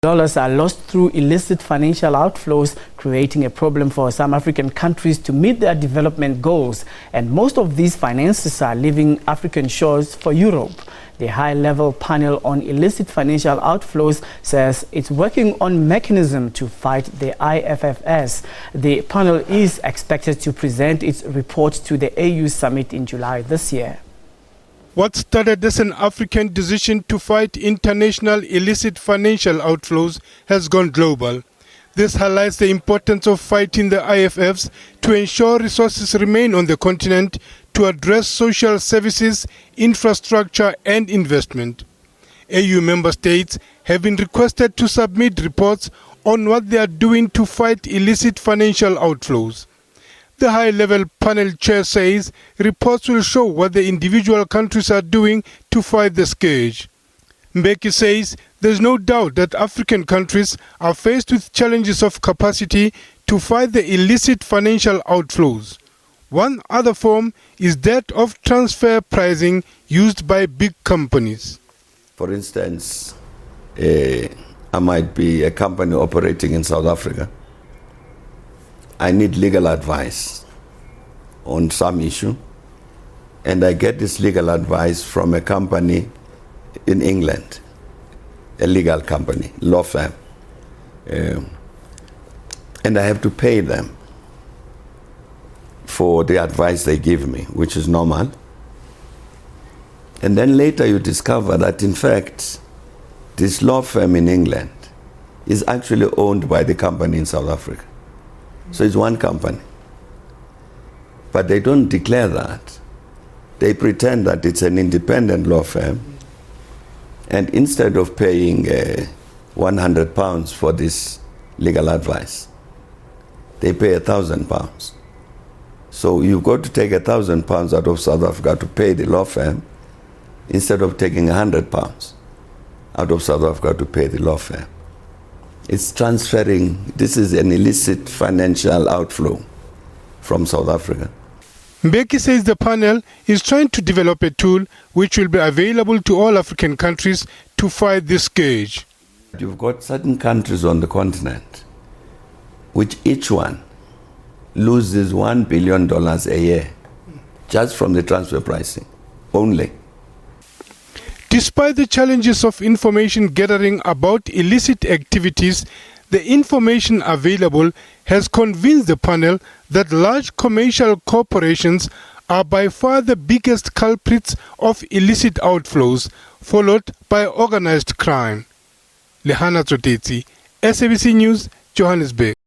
Dollars are lost through illicit financial outflows, creating a problem for some African countries to meet their development goals. And most of these finances are leaving African shores for Europe. The high-level panel on illicit financial outflows says it's working on mechanism to fight the IFFs. The panel is expected to present its report to the AU summit in July this year. What started as an African decision to fight international illicit financial outflows has gone global. This highlights the importance of fighting the IFFs to ensure resources remain on the continent to address social services, infrastructure and investment. AU member states have been requested to submit reports on what they are doing to fight illicit financial outflows. The high-level panel chair says reports will show what the individual countries are doing to fight the scourge. Mbeki says there's no doubt that African countries are faced with challenges of capacity to fight the illicit financial outflows. One other form is that of transfer pricing used by big companies. For instance, I might be a company operating in South Africa. I need legal advice on some issue, and I get this legal advice from a company in England, a legal company, law firm, and I have to pay them for the advice they give me, which is normal. And then later you discover that in fact this law firm in England is actually owned by the company in South Africa. So it's one company. But they don't declare that. They pretend that it's an independent law firm. And instead of paying £100 for this legal advice, they pay £1,000. So you've got to take £1,000 out of South Africa to pay the law firm instead of taking £100 out of South Africa to pay the law firm. It's transferring. This is an illicit financial outflow from South Africa. Mbeki says the panel is trying to develop a tool which will be available to all African countries to fight this scourge. You've got certain countries on the continent which each one loses $1 billion a year just from the transfer pricing only. Despite the challenges of information gathering about illicit activities, the information available has convinced the panel that large commercial corporations are by far the biggest culprits of illicit outflows, followed by organized crime. Lehana Tsotetsi, SABC News, Johannesburg.